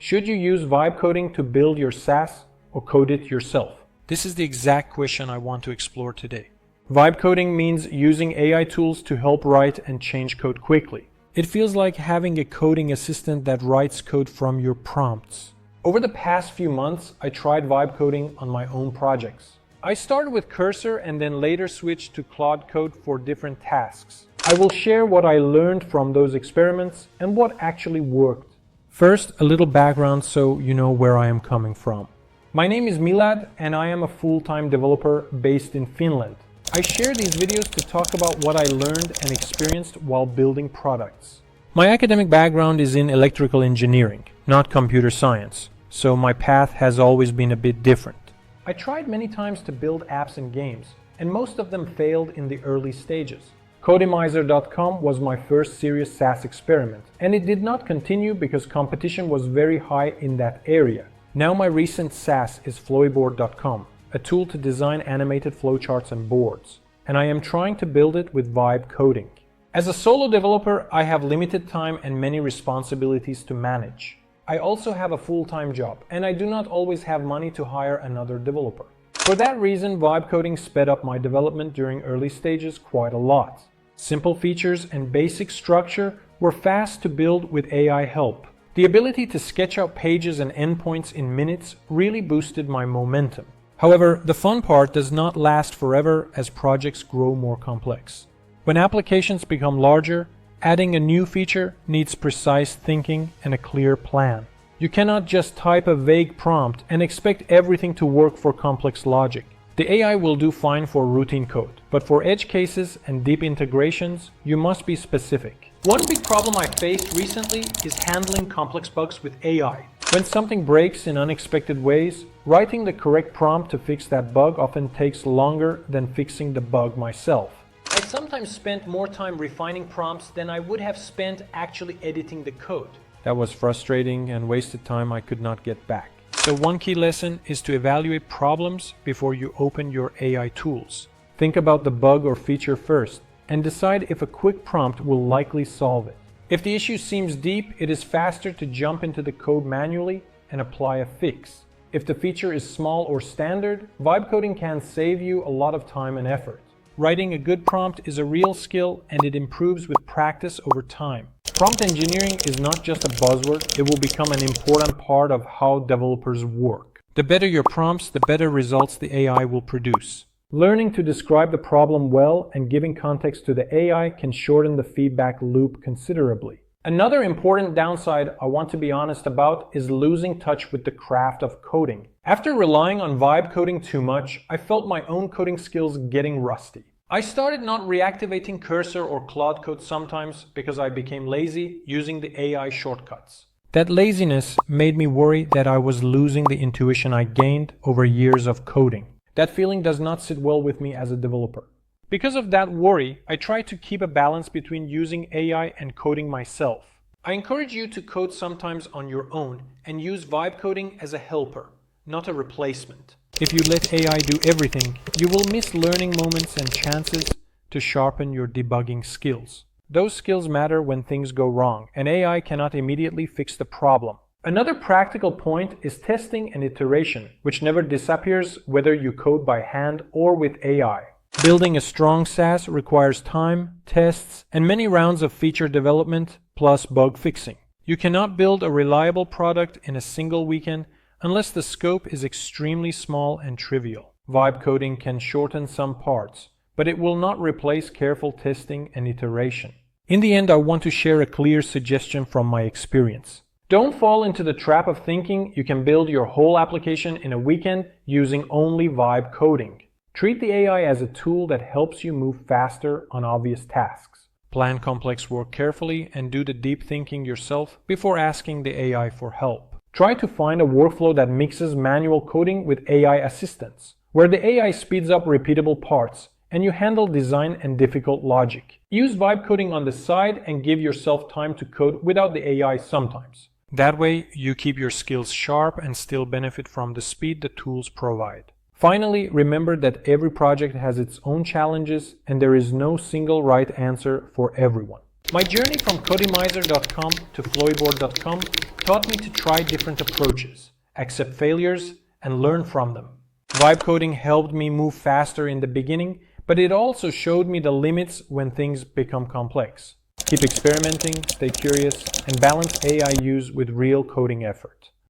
Should you use vibe coding to build your SaaS or code it yourself? This is the exact question I want to explore today. Vibe coding means using AI tools to help write and change code quickly. It feels like having a coding assistant that writes code from your prompts. Over the past few months, I tried vibe coding on my own projects. I started with Cursor and then later switched to Claude Code for different tasks. I will share what I learned from those experiments and what actually worked. First, a little background so you know where I am coming from. My name is Milad and I am a full-time developer based in Finland. I share these videos to talk about what I learned and experienced while building products. My academic background is in electrical engineering, not computer science, so my path has always been a bit different. I tried many times to build apps and games, and most of them failed in the early stages. Codemizer.com was my first serious SaaS experiment, and it did not continue because competition was very high in that area. Now my recent SaaS is Flowyboard.com, a tool to design animated flowcharts and boards, and I am trying to build it with vibe coding. As a solo developer, I have limited time and many responsibilities to manage. I also have a full-time job, and I do not always have money to hire another developer. For that reason, vibe coding sped up my development during early stages quite a lot. Simple features and basic structure were fast to build with AI help. The ability to sketch out pages and endpoints in minutes really boosted my momentum. However, the fun part does not last forever as projects grow more complex. When applications become larger, adding a new feature needs precise thinking and a clear plan. You cannot just type a vague prompt and expect everything to work for complex logic. The AI will do fine for routine code, but for edge cases and deep integrations, you must be specific. One big problem I faced recently is handling complex bugs with AI. When something breaks in unexpected ways, writing the correct prompt to fix that bug often takes longer than fixing the bug myself. I sometimes spent more time refining prompts than I would have spent actually editing the code. That was frustrating and wasted time I could not get back. So one key lesson is to evaluate problems before you open your AI tools. Think about the bug or feature first and decide if a quick prompt will likely solve it. If the issue seems deep, it is faster to jump into the code manually and apply a fix. If the feature is small or standard, vibe coding can save you a lot of time and effort. Writing a good prompt is a real skill and it improves with practice over time. Prompt engineering is not just a buzzword, it will become an important part of how developers work. The better your prompts, the better results the AI will produce. Learning to describe the problem well and giving context to the AI can shorten the feedback loop considerably. Another important downside I want to be honest about is losing touch with the craft of coding. After relying on vibe coding too much, I felt my own coding skills getting rusty. I started not reactivating Cursor or Claude Code sometimes because I became lazy using the AI shortcuts. That laziness made me worry that I was losing the intuition I gained over years of coding. That feeling does not sit well with me as a developer. Because of that worry, I try to keep a balance between using AI and coding myself. I encourage you to code sometimes on your own and use vibe coding as a helper, not a replacement. If you let AI do everything, you will miss learning moments and chances to sharpen your debugging skills. Those skills matter when things go wrong, and AI cannot immediately fix the problem. Another practical point is testing and iteration, which never disappears whether you code by hand or with AI. Building a strong SaaS requires time, tests, and many rounds of feature development plus bug fixing. You cannot build a reliable product in a single weekend unless the scope is extremely small and trivial. Vibe coding can shorten some parts, but it will not replace careful testing and iteration. In the end, I want to share a clear suggestion from my experience. Don't fall into the trap of thinking you can build your whole application in a weekend using only vibe coding. Treat the AI as a tool that helps you move faster on obvious tasks. Plan complex work carefully and do the deep thinking yourself before asking the AI for help. Try to find a workflow that mixes manual coding with AI assistance, where the AI speeds up repeatable parts and you handle design and difficult logic. Use vibe coding on the side and give yourself time to code without the AI sometimes. That way, you keep your skills sharp and still benefit from the speed the tools provide. Finally, remember that every project has its own challenges and there is no single right answer for everyone. My journey from Codemizer.com to Floyboard.com taught me to try different approaches, accept failures, and learn from them. Vibe coding helped me move faster in the beginning, but it also showed me the limits when things become complex. Keep experimenting, stay curious, and balance AI use with real coding effort.